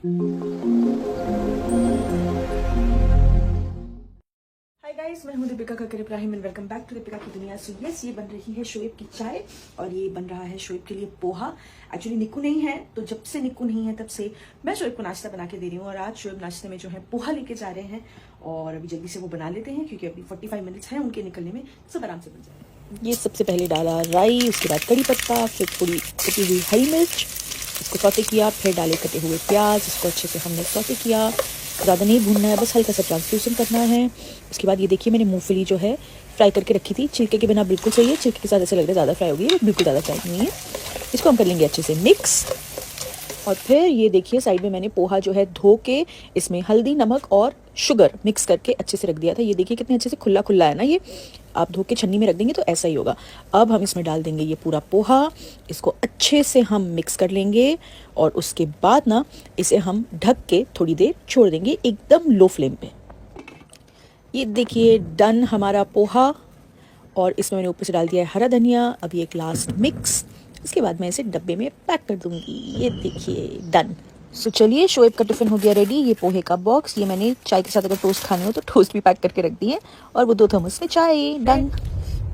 हाय guys, मैं हूं Deepika Kakkar Ibrahim and welcome back to Deepika की दुनिया। सो यस, ये बन रही है शोएब की चाय और ये बन रहा है शोएब के लिए पोहा। एक्चुअली निक्कू नहीं है, तो जब से निक्कू नहीं है तब से मैं शोएब को नाश्ता बना के दे रही हूँ। और आज शोएब नाश्ते में जो है पोहा लेके जा रहे हैं और अभी जल्दी से वो बना लेते हैं क्योंकि अभी 45 मिनट्स हैं उनके निकलने में। सब आराम से बन जाएगा। ये सबसे पहले डाला राई, उसके बाद कड़ी पत्ता, फिर थोड़ी कटी हुई हरी मिर्च, इसको सौते किया, फिर डाले कटे हुए प्याज, इसको अच्छे से हमने सौते किया। ज़्यादा नहीं भूनना है, बस हल्का सा ट्रांसल्यूसेंट करना है। उसके बाद ये देखिए, मैंने मूंगफली जो है फ्राई करके रखी थी, छिलके के बिना बिल्कुल सही है। छिलके के साथ ऐसे लग रहा है ज़्यादा फ्राई होगी, बिल्कुल ज़्यादा फ्राई नहीं है। इसको हम कर लेंगे अच्छे से मिक्स। और फिर ये देखिए, साइड में मैंने पोहा जो है धो के इसमें हल्दी, नमक और शुगर मिक्स करके अच्छे से रख दिया था। ये देखिए कितने अच्छे से खुला खुला है ना। ये आप धो के छन्नी में रख देंगे तो ऐसा ही होगा। अब हम इसमें डाल देंगे ये पूरा पोहा, इसको अच्छे से हम मिक्स कर लेंगे और उसके बाद ना इसे हम ढक के थोड़ी देर छोड़ देंगे एकदम लो फ्लेम पे। ये देखिए डन हमारा पोहा, और इसमें मैंने ऊपर से डाल दिया है हरा धनिया। अभी एक लास्ट मिक्स, इसके बाद मैं इसे डब्बे में पैक कर दूंगी। ये देखिए डन। सो चलिए, शोएब का टिफिन हो गया रेडी। ये पोहे का बॉक्स, ये मैंने चाय के साथ अगर टोस्ट खाने हो तो टोस्ट भी पैक करके रख दिए, और वो 2 थर्मस में चाय। डन।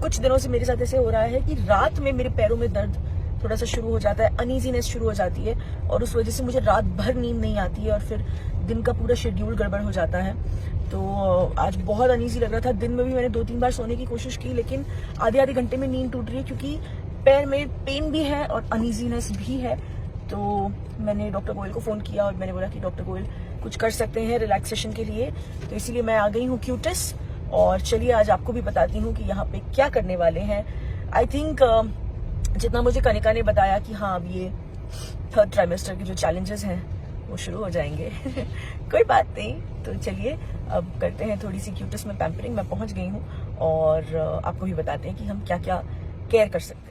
कुछ दिनों से मेरे साथ ऐसे हो रहा है कि रात में मेरे पैरों में दर्द थोड़ा सा शुरू हो जाता है, अनईजीनेस शुरू हो जाती है, और उस वजह से मुझे रात भर नींद नहीं आती है और फिर दिन का पूरा शेड्यूल गड़बड़ हो जाता है। तो आज बहुत अनईजी लग रहा था। दिन में भी मैंने 2-3 बार सोने की कोशिश की, लेकिन आधे घंटे में नींद टूट रही है क्योंकि पैर में पेन भी है और अनईजीनेस भी है। तो मैंने डॉक्टर गोयल को फ़ोन किया और मैंने बोला कि डॉक्टर गोयल कुछ कर सकते हैं रिलैक्सेशन के लिए, तो इसीलिए मैं आ गई हूँ क्यूटिस। और चलिए आज आपको भी बताती हूँ कि यहाँ पे क्या करने वाले हैं। आई थिंक जितना मुझे कनिका ने बताया कि हाँ, अब ये 3rd ट्राइमेस्टर के जो चैलेंजेस हैं वो शुरू हो जाएंगे। कोई बात नहीं, तो चलिए अब करते हैं थोड़ी सी क्यूटिस में पैम्परिंग। मैं पहुंच गई हूँ और आपको भी बताते हैं कि हम क्या क्या केयर कर सकते हैं।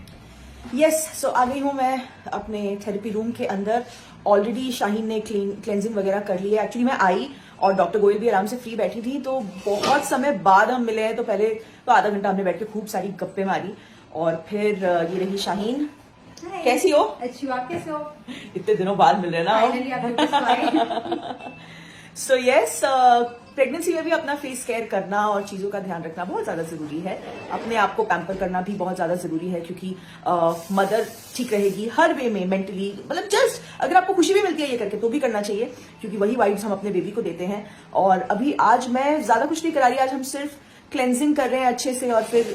यस, सो आ गई हूँ मैं अपने थेरेपी रूम के अंदर। ऑलरेडी शाहीन ने क्लेंजिंग वगैरह कर ली है। एक्चुअली मैं आई और डॉक्टर गोयल भी आराम से फ्री बैठी थी, तो बहुत समय बाद हम मिले हैं। तो पहले तो आधा घंटा हमने बैठ के खूब सारी गप्पे मारी, और फिर ये रही शाहीन। कैसी हो? अच्छी, आप कैसे हो? इतने दिनों बाद मिल रहे ना। सो यस, प्रेगनेंसी में भी अपना फेस केयर करना और चीज़ों का ध्यान रखना बहुत ज़्यादा ज़रूरी है। अपने आप को पैम्पर करना भी बहुत ज़्यादा ज़रूरी है, क्योंकि मदर ठीक रहेगी हर वे में, मेंटली, मतलब जस्ट अगर आपको खुशी भी मिलती है ये करके तो भी करना चाहिए, क्योंकि वही वाइब्स हम अपने बेबी को देते हैं। और अभी आज मैं ज़्यादा कुछ नहीं करा रही, आज हम सिर्फ क्लेंजिंग कर रहे हैं अच्छे से, और फिर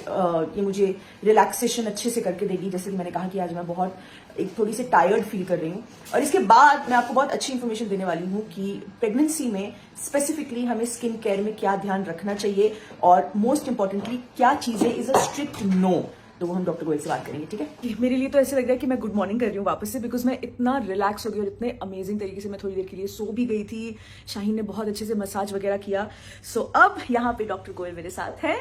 ये मुझे रिलैक्सेशन अच्छे से करके देगी। जैसे कि मैंने कहा कि आज मैं बहुत एक थोड़ी सी टायर्ड फील कर रही हूँ, और इसके बाद मैं आपको बहुत अच्छी इन्फॉर्मेशन देने वाली हूँ कि प्रेगनेंसी में स्पेसिफिकली हमें स्किन केयर में क्या ध्यान रखना चाहिए, और मोस्ट इंपॉर्टेंटली क्या चीजें इज अ स्ट्रिक्ट नो। तो वो हम डॉक्टर गोयल से बात करेंगे, ठीक है? मेरे लिए तो ऐसे लग रहा है कि मैं गुड मॉर्निंग कर रही हूँ वापस से, बिकॉज मैं इतना रिलैक्स हो गई और इतने अमेजिंग तरीके से मैं थोड़ी देर के लिए सो भी गई थी। शाहीन ने बहुत अच्छे से मसाज वगैरह किया। सो अब यहाँ पे डॉक्टर गोयल मेरे साथ हैं।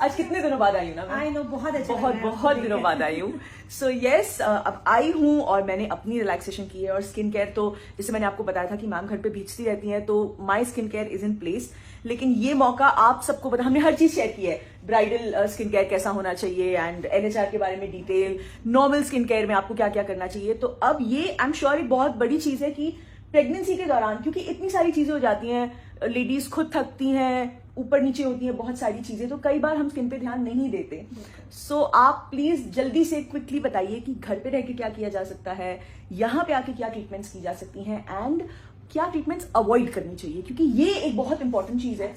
आज कितने दिनों बाद आई हूँ ना मैं? आई नो, बहुत अच्छा, बहुत दिनों बाद आई हूँ। सो यस, अब आई हूँ और मैंने अपनी रिलैक्सेशन की है। और स्किन केयर तो जैसे मैंने आपको बताया था कि मैम घर पे भेजती रहती हैं, तो my skin care is in place. लेकिन ये मौका आप सबको पता, हमने हर चीज शेयर की है। ब्राइडल स्किन केयर कैसा होना चाहिए, एंड NHR के बारे में डिटेल, नॉर्मल स्किन केयर में आपको क्या क्या करना चाहिए। तो अब ये आई एम श्योर एक बहुत बड़ी चीज है कि प्रेगनेंसी के दौरान, क्योंकि इतनी सारी चीजें हो जाती हैं, लेडीज खुद थकती हैं, ऊपर नीचे होती हैं बहुत सारी चीजें, तो कई बार हम स्किन पे ध्यान नहीं देते। सो आप प्लीज जल्दी से क्विकली बताइए कि घर पे रह के क्या किया जा सकता है, यहाँ पे आके क्या ट्रीटमेंट्स की जा सकती हैं, एंड क्या ट्रीटमेंट्स अवॉइड करनी चाहिए, क्योंकि ये एक बहुत इंपॉर्टेंट चीज है।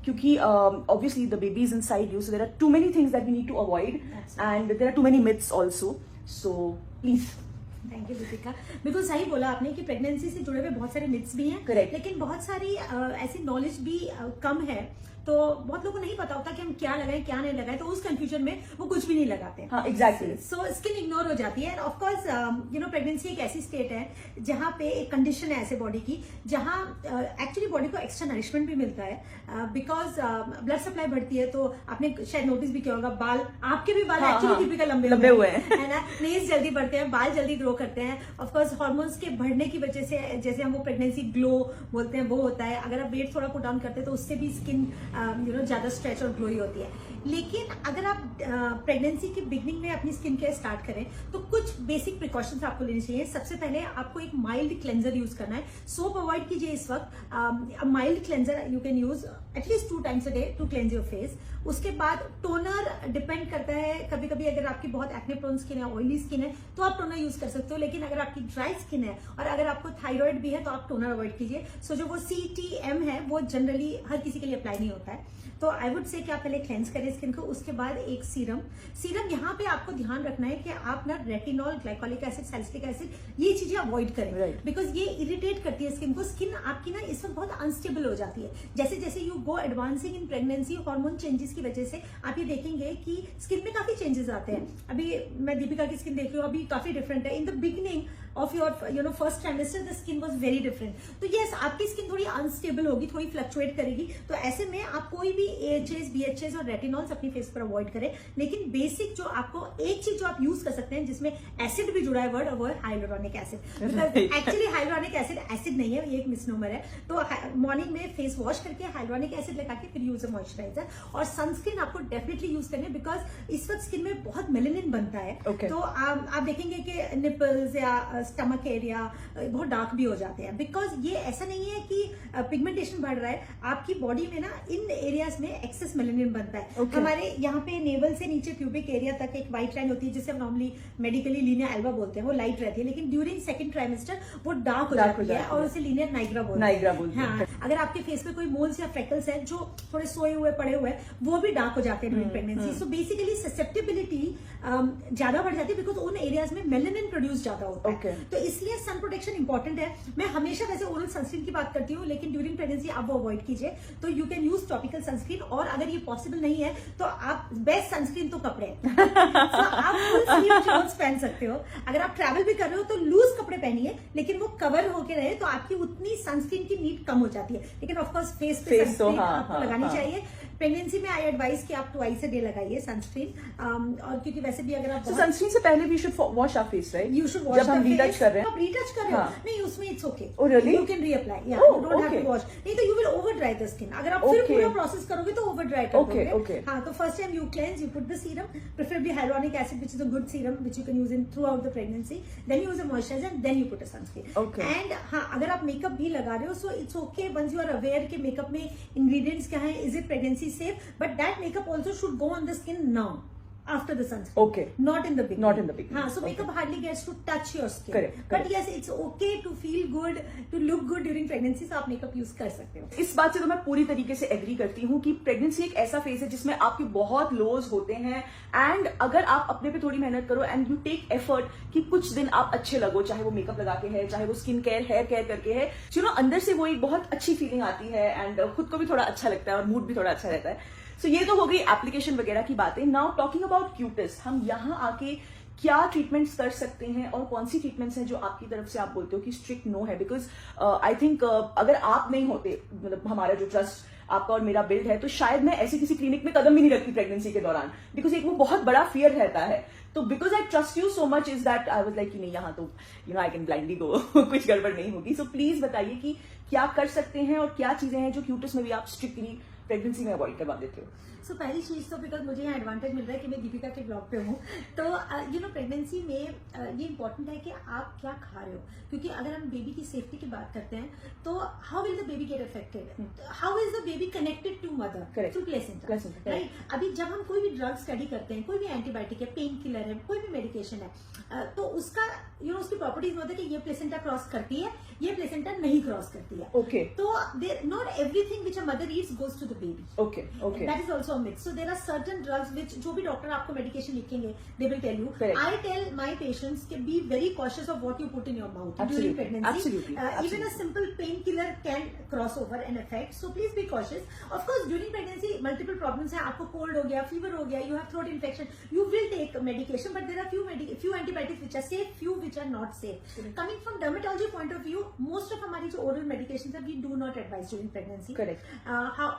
क्योंकि obviously the baby is inside you, so there are too many things that we need to avoid, and there are too many myths also. So please. Thank you Deepika, बिल्कुल सही बोला आपने कि प्रेगनेंसी से जुड़े हुए बहुत सारे मिथ्स भी हैं। Correct. लेकिन बहुत सारी ऐसी नॉलेज भी कम है, तो बहुत लोगों को नहीं पता होता कि हम क्या लगाएं क्या नहीं लगाएं, तो उस कंफ्यूजन में वो कुछ भी नहीं लगाते। हाँ, एग्जैक्टली। सो स्किन इग्नोर हो जाती है। ऑफ कोर्स प्रेगनेंसी एक ऐसी स्टेट है जहाँ पे एक कंडीशन है ऐसे बॉडी की, जहाँ एक्चुअली बॉडी को एक्स्ट्रा नरिशमेंट भी मिलता है, बिकॉज ब्लड सप्लाई बढ़ती है। तो आपने शायद नोटिस भी किया होगा, बाल, आपके भी बाल एक्चुअली दीपिका लंबे हुए हैं ना, नेल्स जल्दी बढ़ते हैं, बाल जल्दी ग्रो करते हैं। ऑफ कोर्स हार्मोन्स के बढ़ने की वजह से, जैसे हम वो प्रेगनेंसी ग्लो बोलते हैं, वो होता है। अगर आप वेट थोड़ा पुट डाउन करते हैं तो उससे भी स्किन ज्यादा स्ट्रेच और ग्लोई होती है। लेकिन अगर आप प्रेगनेंसी की बिगनिंग में अपनी स्किन केयर स्टार्ट करें तो कुछ बेसिक प्रिकॉशंस आपको लेनी चाहिए। सबसे पहले आपको एक माइल्ड क्लेंजर यूज करना है। सोप अवॉइड कीजिए इस वक्त। Mild cleanser you can use at least 2 times a day to cleanse your face. उसके बाद टोनर डिपेंड करता है, कभी कभी अगर आपकी बहुत एक्ने प्रोन स्किन है, ऑयली स्किन है, तो आप टोनर यूज कर सकते हो। लेकिन अगर आपकी ड्राई स्किन है और अगर आपको थायराइड भी है तो आप टोनर अवॉइड कीजिए। सो जो वो CTM है वो जनरली हर किसी के लिए अप्लाई नहीं होता है। तो आई वुड से कि आप पहले क्लेंस करें स्किन को, उसके बाद एक सीरम यहाँ पे आपको ध्यान रखना है कि आप ना retinol, glycolic acid, salicylic acid ये चीजें अवॉइड करें, बिकॉज ये इरिटेट करती है स्किन को। स्किन आपकी ना इस वक्त बहुत अनस्टेबल हो जाती है। जैसे जैसे you go advancing in pregnancy, hormone changes की वजह से आप ये देखेंगे कि स्किन में काफी चेंजेस आते हैं। अभी मैं दीपिका की स्किन देख रही हूँ, अभी काफी डिफरेंट है। In the beginning of your first trimester the skin was very different. तो यस, आपकी स्किन थोड़ी अनस्टेबल होगी, थोड़ी फ्लक्चुएट करेगी। तो ऐसे में आप कोई भी AHAs, BHAs और रेटिनॉल्स अपनी फेस पर अवॉइड करें। लेकिन बेसिक जो आपको एक चीज जो आप यूज कर सकते हैं जिसमें एसिड भी जुड़ा है वर्ड, वो है hyaluronic acid. Actually hyaluronic acid नहीं है, ये एक मिसनोमर है। तो मॉर्निंग में फेस वॉश करके हाइलोरॉनिक एसिड लगा के फिर यूज अ मॉइस्चराइजर। और सनस्क्रीन आपको डेफिनेटली यूज करनी है, बिकॉज इस वक्त स्किन में बहुत मेलेनिन बनता है। तो आप देखेंगे कि निपल्स या स्टमक एरिया बहुत डार्क भी हो जाते हैं, बिकॉज ये ऐसा नहीं है कि पिगमेंटेशन बढ़ रहा है, आपकी बॉडी में ना इन एरियाज में एक्सेस मेलेनिन बनता है। हमारे यहाँ पे नेवल से नीचे प्यूबिक एरिया तक एक व्हाइट लाइन होती है जिसे हम नॉर्मली मेडिकली लीनियर एल्बा बोलते हैं, वो लाइट रहती है। लेकिन ड्यूरिंग सेकंड ट्राइमेस्टर वो डार्क हो जाती है और उसे लीनियर नाइग्रा बोलते हैं। हाँ, अगर आपके फेस पे कोई मोल्स या फ्रेकल्स हैं जो थोड़े सोए हुए पड़े हुए हैं, वो भी डार्क हो जाते हैं during pregnancy. So basically susceptibility ज्यादा बढ़ जाती है, बिकॉज उन एरियाज में मेलेनिन प्रोड्यूस ज्यादा होता है। तो इसलिए सन प्रोटेक्शन इंपॉर्टेंट है। मैं हमेशा वैसे ओरल सनस्क्रीन की बात करती हूँ, लेकिन ड्यूरिंग प्रेगनेंसी आप वो अवॉइड कीजिए। तो you can use topical sunscreen, और अगर ये पॉसिबल नहीं है तो आप बेस्ट सनस्क्रीन तो कपड़े so, आप फुल स्लीव क्लोथ्स पहन सकते हो। अगर आप ट्रैवल भी कर रहे हो तो लूज कपड़े पहनिए, लेकिन वो कवर होके रहे, तो आपकी उतनी सनस्क्रीन की नीड कम हो जाती है। लेकिन ऑफकोर्स फेस पे सनस्क्रीन आपको लगानी चाहिए। प्रेगनेंसी में आई एडवाइस कि आप ट्वाइस अ डे लगाइए सनस्क्रीन। और क्योंकि वैसे भी अगर आप सनस्क्रीन से पहले भी should wash our face, right? You should wash जब हम रीटच कर रहे हैं। आप रीटच कर रहे हो नहीं, उसमें it's okay, you can reapply, you don't have to wash. नहीं तो you will over dry the skin. अगर आप फिर पूरा प्रोसेस करोगे तो ओवर ड्राई कर दोगे। हाँ, तो first time you cleanse, you put the serum, preferably hyaluronic acid, which is a good serum which you can use in throughout the pregnancy. Then use a moisturizer and then you put a sunscreen. And हाँ, अगर आप makeup भी लगा रहे हो, so it's okay once you are aware कि makeup में ingredients क्या है, is it pregnancy safe, but that makeup also should go on the skin now. After the sunscreen, not in the beginning. हाँ, so makeup hardly gets to touch your skin. But yes, it's okay to feel good, to look good during pregnancy. So आप makeup use कर सकते हो। इस बात से तो मैं पूरी तरीके से एग्री करती हूँ कि प्रेगनेंसी एक ऐसा फेज है जिसमें आपके बहुत लोज होते हैं, एंड अगर आप अपने पे थोड़ी मेहनत करो एंड यू टेक एफर्ट कि कुछ दिन आप अच्छे लगो, चाहे वो मेकअप लगा के है, चाहे वो स्किन केयर, हेयर केयर करके है, अंदर से वो एक बहुत अच्छी फीलिंग आती है एंड खुद को भी थोड़ा अच्छा लगता है और मूड भी थोड़ा अच्छा रहता है। सो ये तो हो गई एप्लीकेशन वगैरह की बातें। नाउ टॉकिंग अबाउट क्यूटिस, हम यहाँ आके क्या ट्रीटमेंट्स कर सकते हैं और कौन सी ट्रीटमेंट्स हैं जो आपकी तरफ से आप बोलते हो कि स्ट्रिक्ट नो है? बिकॉज आई थिंक अगर आप नहीं होते, मतलब हमारा जो ट्रस्ट आपका और मेरा बिल्ड है, तो शायद मैं ऐसी किसी क्लिनिक में कदम भी नहीं रखती प्रेगनेंसी के दौरान, बिकॉज एक वो बहुत बड़ा फियर रहता है। तो because I trust you so much is that I was like कि नहीं, यहाँ तो आई कैन ब्लाइंडली गो, कुछ गड़बड़ नहीं होगी। सो प्लीज बताइए कि क्या कर सकते हैं और क्या चीजें हैं जो क्यूटिस में भी आप स्ट्रिक्टली प्रेगनेंसी में अवॉइड करवा देते हो? सो पहली चीज तो बिकॉज मुझे यहाँ एडवांटेज मिल रहा है कि मैं दीपिका के ब्लॉग पे हूँ, तो प्रेगनेंसी में ये इंपॉर्टेंट है कि आप क्या खा रहे हो, क्योंकि अगर हम बेबी की सेफ्टी की बात करते हैं तो how will the baby get affected, how is the baby connected to mother through placenta, right? अभी जब हम कोई भी ड्रग स्टडी करते हैं, कोई भी एंटीबायोटिक है, पेन किलर है, कोई भी मेडिकेशन है, तो उसका उसकी प्रॉपर्टीज होता है कि ये प्लेसेंटा क्रॉस करती है, ये प्लेसेंटा नहीं क्रॉस करती है। ओके, तो not everything which a mother eats goes to the baby. Okay, okay, that is also myth. So there are certain drugs which, जो भी डॉक्टर आपको मेडिकेशन लिखेंगे, they will tell you. I tell my patients के be very cautious of what you put in your mouth during pregnancy. Even a simple pain killer can cross over an effect, so please be cautious. Of course during pregnancy multiple problems है, आपको cold हो गया, fever हो गया, you have throat infection, you will take medication, but there are few antibiotics which are safe, few which are not safe. Coming from dermatology point of view, most of हमारी जो oral medications है, we do not advise during pregnancy. Correct.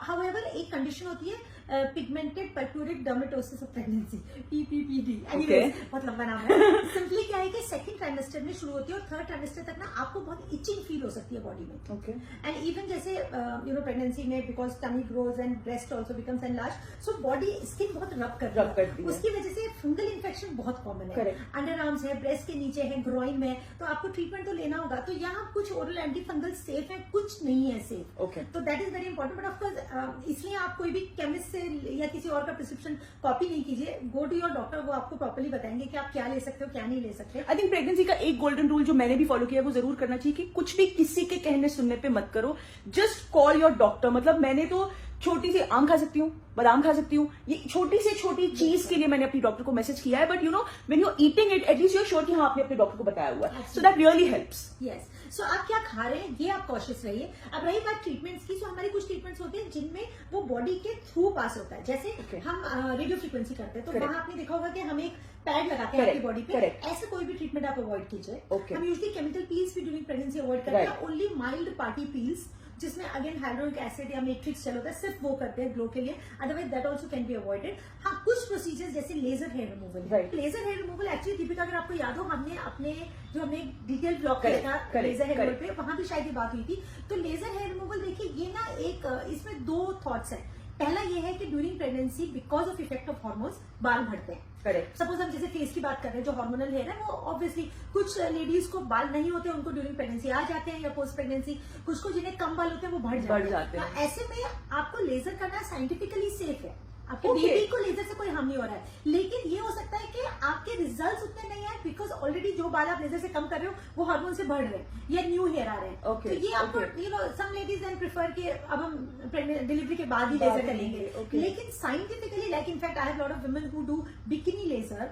However, एक condition होती है pigmented purpuric dermatosis of pregnancy, PPPD। Okay. बहुत लंबा नाम है। सिंपली क्या है कि सेकंड ट्राइमेस्टर में शुरू होती है और थर्ड ट्राइमेस्टर तक ना आपको बहुत इचिंग फील हो सकती है बॉडी में। ओके एंड इवन जैसे प्रेगनेंसी में because tummy grows and breast also becomes enlarge, so body skin बहुत रब करती है। उसकी वजह से फंगल इन्फेक्शन बहुत कॉमन है। अंडर आर्म्स है, ब्रेस्ट के नीचे है, ग्रोइन में, तो आपको ट्रीटमेंट तो लेना होगा। तो यहाँ कुछ ओरल एंटी फंगल सेफ है, कुछ नहीं है सेफ। Okay. तो that is very important. But of course इसलिए आप कोई भी केमिस्ट से या किसी और का प्रिस्क्रिप्शन कॉपी नहीं कीजिए। गो टू योर डॉक्टर, वो आपको प्रॉपर्ली बताएंगे कि आप क्या ले सकते हो, क्या नहीं ले सकते। आई थिंक प्रेगनेंसी का एक गोल्डन रूल जो मैंने भी फॉलो किया वो जरूर करना चाहिए कि कुछ भी किसी के कहने सुनने पे मत करो, जस्ट कॉल योर डॉक्टर। मतलब मैंने तो छोटी सी आम खा सकती हूँ, बादाम खा सकती हूँ, ये छोटी से छोटी चीज के लिए मैंने अपनी डॉक्टर को मैसेज किया है, but you know when you eating it at least you are sure कि हाँ आपने अपने डॉक्टर को बताया हुआ है, so that really helps. Yes, so आप क्या खा रहे हैं ये आप कॉशियस रहिए। अब रही बात ट्रीटमेंट्स की, सो हमारी कुछ ट्रीटमेंट्स होते हैं जिनमें वो बॉडी के थ्रू पास होता है। जैसे हम रेडियो फ्रीक्वेंसी करते हैं, तो वहां आपने देखा होगा कि हम एक पैड लगाते हैं आपकी बॉडी पे। ऐसे कोई भी ट्रीटमेंट आप अवॉइड कीजिए। हम यूजली केमिकल पील्स भी ड्यूरिंग प्रेगनेंसी अवॉइड करते हैं। ओनली माइल्ड पार्टी पील्स जिसमें अगेन हाइड्रोलिक एसिड या मैट्रिक्स जेल होता है, सिर्फ वो करते हैं ग्लो के लिए। Otherwise that also can be avoided. हाँ, कुछ प्रोसीजर्स जैसे laser hair removal. Laser hair removal actually Deepika, अगर आपको याद हो, हमने अपने डिटेल ब्लॉग किया था लेजर हेयर रिमूवल पे, वहां भी शायद ये बात हुई थी। तो लेजर हेयर रिमूवल देखिए, ये ना एक इसमें दो थॉट्स है। पहला ये है कि during pregnancy because of effect of hormones बाल बढ़ते हैं। करेक्ट। सपोज हम जैसे फेस की बात कर रहे हैं, जो हार्मोनल हेयर है वो ऑब्वियसली कुछ लेडीज को बाल नहीं होते, उनको ड्यूरिंग प्रेगनेंसी आ जाते हैं या पोस्ट प्रेगनेंसी। कुछ को जिन्हें कम बाल होते हैं वो बढ़ जाते हैं। ऐसे में आपको लेजर करना साइंटिफिकली सेफ है। आपके बेबी को लेजर से कोई हार्म नहीं हो रहा है, लेकिन ये हो सकता है कि आपके रिजल्ट्स उतने नहीं आए बिकॉज ऑलरेडी जो बाल आप लेजर से कम कर रहे हो वो हार्मोन से बढ़ रहे हैं या न्यू हेयर आ रहे हैं। तो ये आपको you know some ladies then prefer कि अब हम डिलीवरी के बाद ही लेजर करेंगे। लेकिन scientifically, like in fact I have lot of women who do bikini laser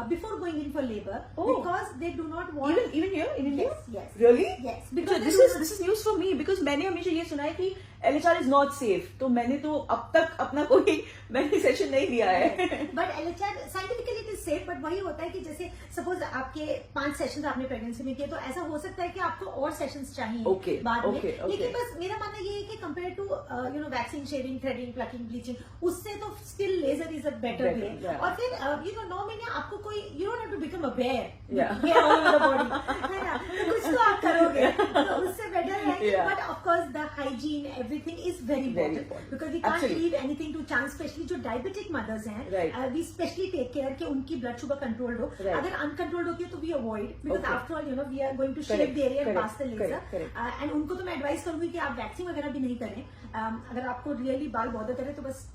before going in for labor, because they do not want even here in India. Yes. Really? Yes. Because this is news for me, because मैंने हमेशा ये सुना है कि LHR is not safe, तो मैंने तो अब तक अपना कोई मैंने सेशन नहीं लिया है। But LHR scientifically it is safe. But वही होता है कि जैसे सपोज आपके 5 सेशंस आपने प्रेगनेंसी में किए, तो ऐसा हो सकता है कि आपको और सेशंस चाहिए बाद में। लेकिन बस मेरा मानना ये है कि compare to you know waxing, shaving, threading, plucking, bleaching, उससे तो still laser is a better way. और फिर यू नो 9 महीने आपको कोई you don't have to become a bare all over the body, है ना? तो कुछ तो आप करोगे, तो उससे बेटर है। But of course the hygiene everything is very important, because we can't leave anything to chance. Specially जो डायबिटिक मदर्स हैं, वी स्पेशली टेक केयर कि उनकी ब्लड शुगर कंट्रोल्ड हो। अगर अनकंट्रोल्ड होती है तो we avoid, because after all you know we are going to shave the area and pass the laser. And उनको तो मैं एडवाइस करूंगी कि आप वैक्सिंग वगैरह भी नहीं करें। अगर आपको रियली बाल बॉदर करे तो बस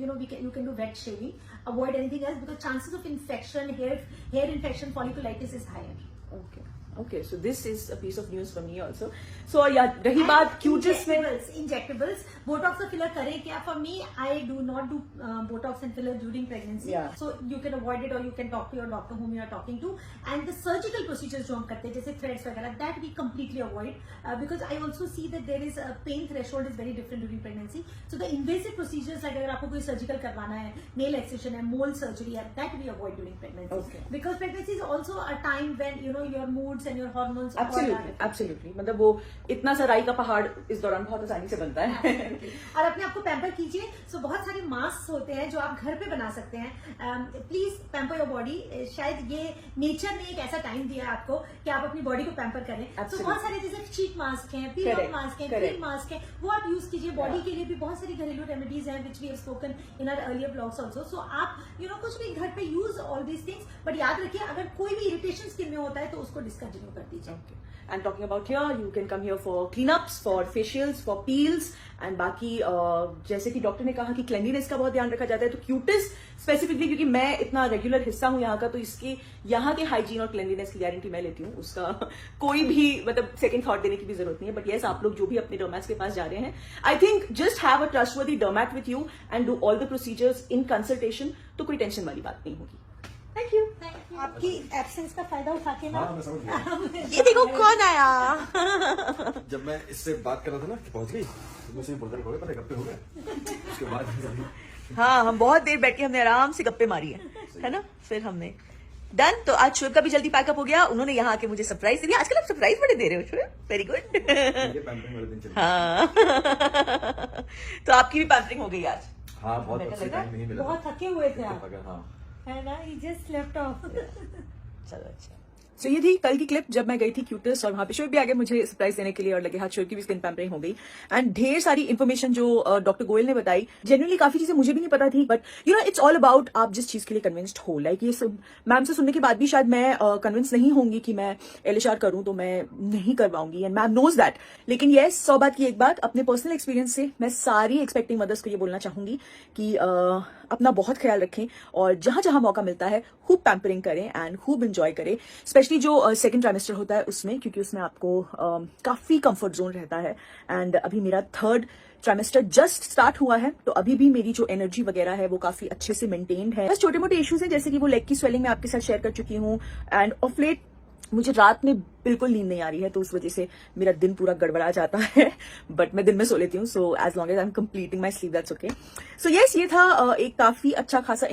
you know you can do wet shaving, avoid anything else, because chances of infection, hair infection, folliculitis is higher. Okay, so this is a piece of news for me also. So yeah, रही बात Cutis में injectables, botox और filler करें क्या? For me, I do not do botox and filler during pregnancy. So you can avoid it, or you can talk to your doctor whom you are talking to. And the surgical procedures जो हम करते हैं जैसे threads वगैरह, that we completely avoid because I also see that there is a pain threshold is very different during pregnancy. So the invasive procedures, like अगर आपको कोई surgical करवाना है, nail excision है, mole surgery है, that we avoid during pregnancy. Because pregnancy is also a time when you know your moods and your hormones. Absolutely. मतलब वो इतना सा राई का पहाड़ इस दौरान बहुत आसानी से बनता है। और अपने आप को पैम्पर कीजिए। सो बहुत सारे मास्क होते हैं जो आप घर पे बना सकते हैं। Please pamper your body. शायद ये नेचर ने एक ऐसा टाइम दिया है आपको कि आप अपनी बॉडी को पैम्पर करें। तो बहुत सारे जैसे शीट मास्क हैं, पील ऑफ मास्क हैं, क्रीम मास्क है, वो आप यूज कीजिए। बॉडी के लिए भी बहुत सारी घरेलू रेमेडीज हैं which we have spoken in our earlier blogs also. So आप यू नो कुछ भी घर पे use all these things, but याद रखिए अगर कोई भी इरिटेशन स्किन में होता है तो उसको डिस्कंटिन्यू कर दीजिए। And talking about here, you can come here for cleanups, for facials, for peels, and बाकी जैसे कि डॉक्टर ने कहा कि क्लेanliness का बहुत ध्यान रखा जाता है, तो क्यूटिस स्पेसिफिकली क्योंकि मैं इतना रेगुलर हिस्सा हूं यहाँ का, तो इसके यहाँ के हाइजीन और क्लेanliness की गारंटी मैं लेती हूँ। उसका कोई भी मतलब सेकंड थॉट देने की भी जरूरत नहीं है। बट येस, आप लोग जो भी अपने डर्मैट्स के पास जा रहे हैं, I think just have a trustworthy डर्मैट with you and do all the procedures in consultation, तो कोई टेंशन वाली बात नहीं होगी। Thank you. आपकी एब्सेंस का फायदा उठा के ना, मैं समझ गया। ये देखो कौन आया। जब मैं इससे बात कर रहा था ना कि पहुंच गई, तो मुझसे बोलकर हो गए, पता गप्पे हो गए। उसके बाद हाँ, हम बहुत देर बैठ के हमने आराम से गप्पे मारी है ना? फिर हमने डन। तो आज शोएब का भी जल्दी पैकअप हो गया। उन्होंने यहाँ आके मुझे सरप्राइज दिया। आजकल आप सरप्राइज बड़े दे रहे हो शोएब, वेरी गुड। पैम्परिंग वाले दिन चले। हाँ तो आपकी भी पैम्परिंग हो गई आज? हाँ बहुत Better अच्छे लगा? टाइम नहीं मिला बहुत थके हुए थे आप, अगर हाँ है ना? ही जस्ट लेफ्ट ऑफ। चलो अच्छा। So, ये थी कल की क्लिप जब मैं गई थी क्यूटस और वहां पे शोएब भी आ गए मुझे सरप्राइज देने के लिए और लगे हाथ शोएब की भी स्किन पैम्परिंग हो गई एंड ढेर सारी इन्फॉर्मेशन जो डॉक्टर गोयल ने बताई जेन्युइनली काफी चीजें मुझे भी नहीं पता थी but you no it's all about आप जिस चीज के लिए कन्विंस्ड हो लाइक ये सब मैम से सुनने के बाद भी शायद मैं कन्विंस नहीं होंगी कि मैं एलएचआर करूं तो मैं नहीं कर पाऊंगी एंड मैम नोज दैट लेकिन येस 100 बात की एक बात अपने पर्सनल एक्सपीरियंस से मैं सारी एक्सपेक्टिंग मदर्स को ये बोलना चाहूंगी कि अपना बहुत ख्याल रखें और जहां जहां मौका मिलता है खूब पैम्परिंग करें एंड खूब इंजॉय करें स्पेशली जो सेकंड ट्राइमेस्टर होता है उसमें क्योंकि उसमें आपको काफी कंफर्ट जोन रहता है एंड अभी मेरा 3rd ट्राइमेस्टर जस्ट स्टार्ट हुआ है तो अभी भी मेरी जो एनर्जी वगैरह है वो काफी अच्छे से मेंटेन्ड है बस छोटे मोटे इश्यूज हैं जैसे कि वो लेग की स्वेलिंग में आपके साथ शेयर कर चुकी हूँ एंड ऑफ लेट मुझे रात में बिल्कुल नींद नहीं आ रही है तो उस वजह से मेरा दिन पूरा गड़बड़ा जाता है बट मैं दिन में सो लेती हूँ so as long as I am completing my sleep that's okay so yes ये था एक काफी अच्छा खासा